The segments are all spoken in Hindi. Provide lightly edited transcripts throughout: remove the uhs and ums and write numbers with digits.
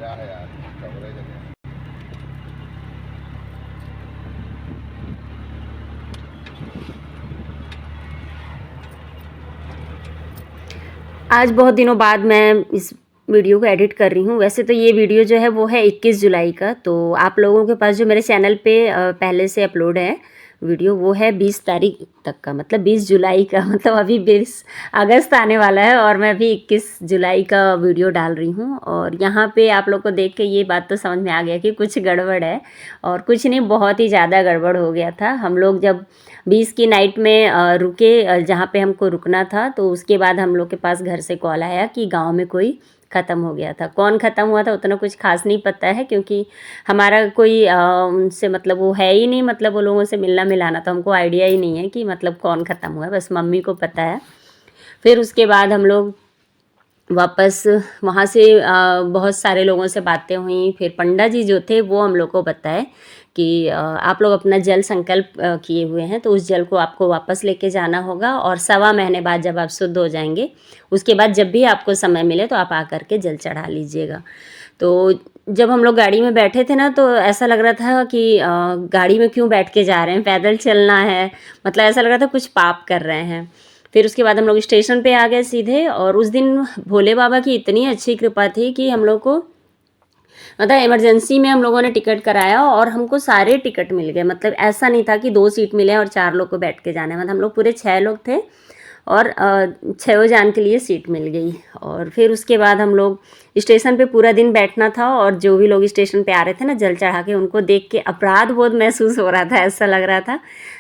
क्या है यार, कवरेज है। आज बहुत दिनों बाद मैं इस वीडियो को एडिट कर रही हूँ। वैसे तो ये वीडियो जो है वो है 21 जुलाई का, तो आप लोगों के पास जो मेरे चैनल पे पहले से अपलोड है वीडियो वो है 20 तारीख तक का, मतलब 20 जुलाई का। मतलब अभी 20 अगस्त आने वाला है और मैं अभी 21 जुलाई का वीडियो डाल रही हूँ। और यहाँ पे आप लोग को देख के ये बात तो समझ में आ गया कि कुछ गड़बड़ है, और कुछ नहीं, बहुत ही ज़्यादा गड़बड़ हो गया था। हम लोग जब 20 की नाइट में रुके जहाँ पे हमको रुकना था, तो उसके बाद हम लोग के पास घर से कॉल आया कि गांव में कोई ख़त्म हो गया था। कौन ख़त्म हुआ था उतना कुछ खास नहीं पता है, क्योंकि हमारा कोई उनसे मतलब वो है ही नहीं, मतलब वो लोगों से मिलना मिलाना, तो हमको आइडिया ही नहीं है कि मतलब कौन ख़त्म हुआ है, बस मम्मी को पता है। फिर उसके बाद हम लोग वापस वहाँ से बहुत सारे लोगों से बातें हुई। फिर पंडा जी जो थे वो हम लोग को बताए कि आप लोग अपना जल संकल्प किए हुए हैं, तो उस जल को आपको वापस लेके जाना होगा, और 1.25 महीने बाद जब आप शुद्ध हो जाएंगे उसके बाद जब भी आपको समय मिले तो आप आकर के जल चढ़ा लीजिएगा। तो जब हम लोग गाड़ी में बैठे थे ना, तो ऐसा लग रहा था कि गाड़ी में क्यों बैठ के जा रहे हैं, पैदल चलना है, मतलब ऐसा लग रहा था कुछ पाप कर रहे हैं। फिर उसके बाद हम लोग स्टेशन पे आ गए सीधे, और उस दिन भोले बाबा की इतनी अच्छी कृपा थी कि हम लोग को मतलब इमरजेंसी में हम लोगों ने टिकट कराया और हमको सारे टिकट मिल गए। मतलब ऐसा नहीं था कि 2 सीट मिले और 4 लोग को बैठ के जाना है, मतलब हम लोग पूरे 6 लोग थे और 6 जान के लिए सीट मिल गई। और फिर उसके बाद हम लोग स्टेशन पे पूरा दिन बैठना था, और जो भी लोग स्टेशन पे आ रहे थे ना जल चढ़ा के, उनको देख के अपराध बोध महसूस हो रहा था। ऐसा लग रहा था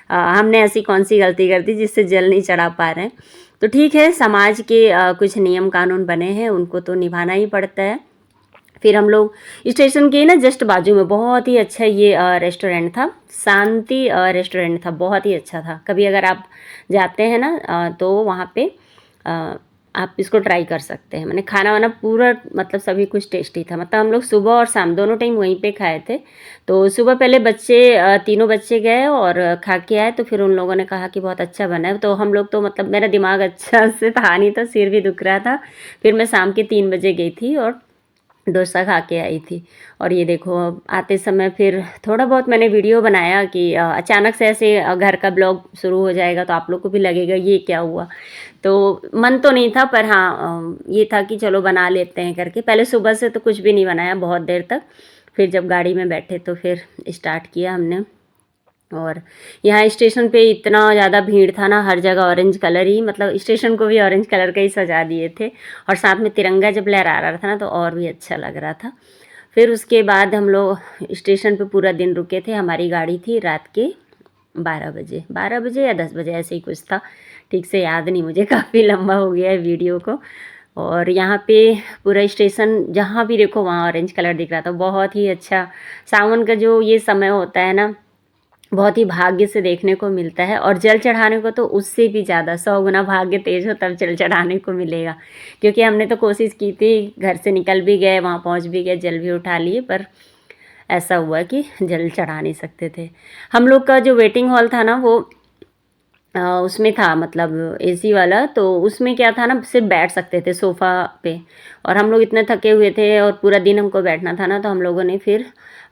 हमने ऐसी कौन सी गलती कर दी जिससे जल नहीं चढ़ा पा रहे हैं। तो ठीक है, समाज के कुछ नियम कानून बने हैं, उनको तो निभाना ही पड़ता है। फिर हम लोग स्टेशन के ना जस्ट बाजू में बहुत ही अच्छा ये रेस्टोरेंट था, शांति रेस्टोरेंट था, बहुत ही अच्छा था। कभी अगर आप जाते हैं ना तो वहाँ पे आप इसको ट्राई कर सकते हैं। मैंने खाना वाना पूरा मतलब सभी कुछ टेस्टी था। मतलब हम लोग सुबह और शाम दोनों टाइम वहीं पे खाए थे। तो सुबह पहले बच्चे तीनों बच्चे गए और खा के आए, तो फिर उन लोगों ने कहा कि बहुत अच्छा बना है। तो हम लोग तो मतलब मेरा दिमाग अच्छा से था नहीं, तो सिर भी दुख रहा था। फिर मैं शाम के 3 बजे गई थी और डोसा खा के आई थी। और ये देखो, अब आते समय फिर थोड़ा बहुत मैंने वीडियो बनाया कि अचानक से ऐसे घर का ब्लॉग शुरू हो जाएगा तो आप लोग को भी लगेगा ये क्या हुआ। तो मन तो नहीं था, पर हाँ ये था कि चलो बना लेते हैं करके। पहले सुबह से तो कुछ भी नहीं बनाया बहुत देर तक, फिर जब गाड़ी में बैठे तो फिर स्टार्ट किया हमने। और यहाँ स्टेशन पे इतना ज़्यादा भीड़ था ना, हर जगह ऑरेंज कलर ही, मतलब स्टेशन को भी ऑरेंज कलर का ही सजा दिए थे, और साथ में तिरंगा जब लहरा रहा था ना तो और भी अच्छा लग रहा था। फिर उसके बाद हम लोग स्टेशन पे पूरा दिन रुके थे। हमारी गाड़ी थी रात के 12 बजे या 10 बजे ऐसे ही कुछ था, ठीक से याद नहीं मुझे, काफ़ी लंबा हो गया है वीडियो को। और यहाँ पे पूरा स्टेशन जहाँ भी देखो वहाँ ऑरेंज कलर दिख रहा था, बहुत ही अच्छा। सावन का जो ये समय होता है ना, बहुत ही भाग्य से देखने को मिलता है। और जल चढ़ाने को तो उससे भी ज़्यादा 100 गुना भाग्य तेज हो तब जल चढ़ाने को मिलेगा। क्योंकि हमने तो कोशिश की थी, घर से निकल भी गए, वहाँ पहुँच भी गए, जल भी उठा लिए, पर ऐसा हुआ कि जल चढ़ा नहीं सकते थे। हम लोग का जो वेटिंग हॉल था ना वो उसमें था, मतलब एसी वाला, तो उसमें क्या था ना, सिर्फ बैठ सकते थे सोफ़ा पे। और हम लोग इतने थके हुए थे और पूरा दिन हमको बैठना था ना, तो हम लोगों ने फिर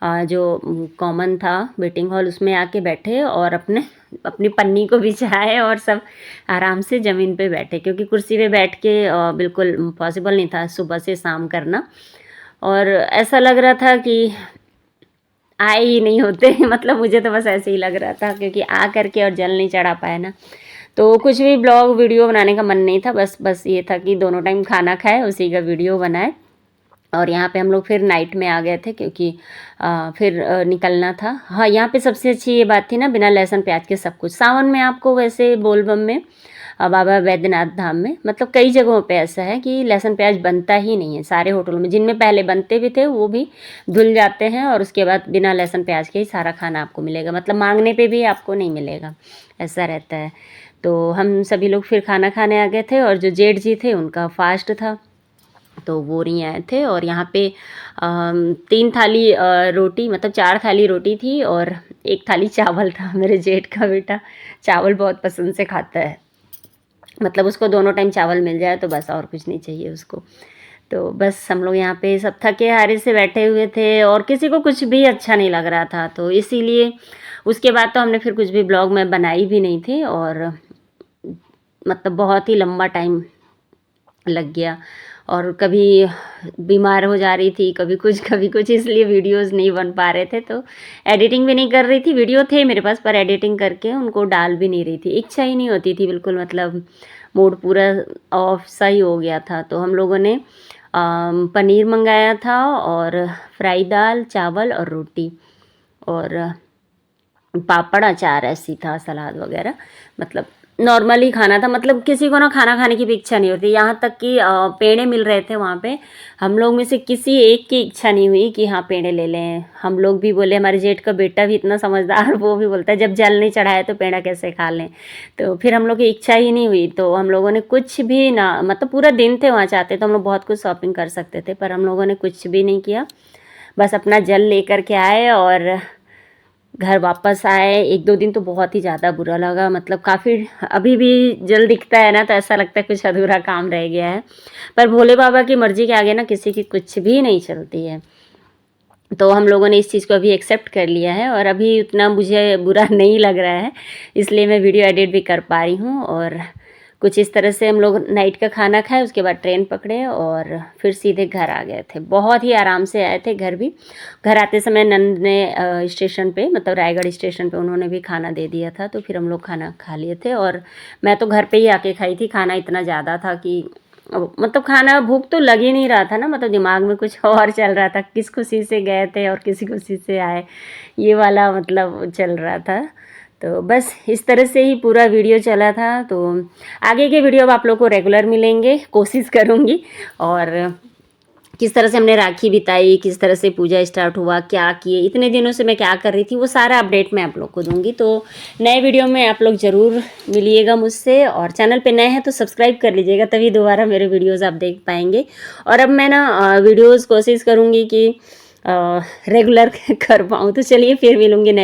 जो कॉमन था वेटिंग हॉल उसमें आके बैठे और अपनी पन्नी को बिछाए और सब आराम से ज़मीन पे बैठे, क्योंकि कुर्सी पे बैठ के बिल्कुल पॉसिबल नहीं था सुबह से शाम करना। और ऐसा लग रहा था कि आए ही नहीं होते। मतलब मुझे तो बस ऐसे ही लग रहा था, क्योंकि आ करके और जल नहीं चढ़ा पाए ना, तो कुछ भी ब्लॉग वीडियो बनाने का मन नहीं था। बस ये था कि दोनों टाइम खाना खाए उसी का वीडियो बनाए। और यहाँ पे हम लोग फिर नाइट में आ गए थे, क्योंकि फिर निकलना था। हाँ, यहाँ पे सबसे अच्छी ये बात थी ना, बिना लहसुन प्याज के सब कुछ। सावन में आपको वैसे बोलबम में बाबा बैद्यनाथ धाम में, मतलब कई जगहों पे ऐसा है कि लहसुन प्याज बनता ही नहीं है। सारे होटलों में, जिनमें पहले बनते भी थे वो भी धुल जाते हैं, और उसके बाद बिना लहसुन प्याज के ही सारा खाना आपको मिलेगा, मतलब मांगने पे भी आपको नहीं मिलेगा, ऐसा रहता है। तो हम सभी लोग फिर खाना खाने आ गए थे, और जो जेठ जी थे उनका फास्ट था तो वो नहीं आए थे। और यहाँ पे 3 थाली रोटी, मतलब 4 थाली रोटी थी और 1 थाली चावल था। मेरे जेठ का बेटा चावल बहुत पसंद से खाता है, मतलब उसको दोनों टाइम चावल मिल जाए तो बस, और कुछ नहीं चाहिए उसको। तो बस हम लोग यहाँ पे सब थके हारे से बैठे हुए थे और किसी को कुछ भी अच्छा नहीं लग रहा था, तो इसीलिए उसके बाद तो हमने फिर कुछ भी ब्लॉग में बनाई भी नहीं थी और मतलब बहुत ही लंबा टाइम लग गया और कभी बीमार हो जा रही थी, कभी कुछ, इसलिए वीडियोस नहीं बन पा रहे थे। तो एडिटिंग भी नहीं कर रही थी, वीडियो थे मेरे पास पर एडिटिंग करके उनको डाल भी नहीं रही थी, इच्छा ही नहीं होती थी बिल्कुल, मतलब मूड पूरा ऑफ सा ही हो गया था। तो हम लोगों ने पनीर मंगाया था और फ्राई दाल, चावल और रोटी और पापड़, अचार ऐसी था, सलाद वगैरह, मतलब नॉर्मली खाना था। मतलब किसी को ना खाना खाने की भी इच्छा नहीं होती, यहाँ तक कि पेड़े मिल रहे थे वहाँ पे, हम लोग में से किसी एक की इच्छा नहीं हुई कि हाँ पेड़े ले लें। हम लोग भी बोले, हमारे जेठ का बेटा भी इतना समझदार, वो भी बोलता है जब जल नहीं चढ़ाए तो पेड़ा कैसे खा लें। तो फिर हम लोग की इच्छा ही नहीं हुई, तो हम लोगों ने कुछ भी ना, मतलब पूरा दिन थे वहाँ, चाहते तो हम लोग बहुत कुछ शॉपिंग कर सकते थे, पर हम लोगों ने कुछ भी नहीं किया, बस अपना जल लेकर के आए और घर वापस आए। 1-2 दिन तो बहुत ही ज़्यादा बुरा लगा, मतलब काफ़ी, अभी भी जल दिखता है ना तो ऐसा लगता है कुछ अधूरा काम रह गया है, पर भोले बाबा की मर्ज़ी के आगे ना किसी की कुछ भी नहीं चलती है। तो हम लोगों ने इस चीज़ को अभी एक्सेप्ट कर लिया है और अभी उतना मुझे बुरा नहीं लग रहा है, इसलिए मैं वीडियो एडिट भी कर पा रही हूँ। और कुछ इस तरह से हम लोग नाइट का खाना खाए, उसके बाद ट्रेन पकड़े और फिर सीधे घर आ गए थे। बहुत ही आराम से आए थे घर भी। घर आते समय नंद ने स्टेशन पे, मतलब रायगढ़ स्टेशन पे, उन्होंने भी खाना दे दिया था, तो फिर हम लोग खाना खा लिए थे और मैं तो घर पे ही आके खाई थी। खाना इतना ज़्यादा था कि मतलब खाना, भूख तो लग ही नहीं रहा था ना, मतलब दिमाग में कुछ और चल रहा था, किस खुशी से गए थे और किसी खुशी से आए, ये वाला मतलब चल रहा था। तो बस इस तरह से ही पूरा वीडियो चला था। तो आगे के वीडियो अब आप लोग को रेगुलर मिलेंगे, कोशिश करूँगी। और किस तरह से हमने राखी बिताई, किस तरह से पूजा स्टार्ट हुआ, क्या किए, इतने दिनों से मैं क्या कर रही थी, वो सारा अपडेट मैं आप लोग को दूंगी। तो नए वीडियो में आप लोग ज़रूर मिलिएगा मुझसे, और चैनल पे नए हैं तो सब्सक्राइब कर लीजिएगा, तभी दोबारा मेरे वीडियोस आप देख पाएंगे। और अब मैं ना वीडियोस कोशिश करूँगी कि रेगुलर कर पाऊँ। तो चलिए फिर मिलूँगी नए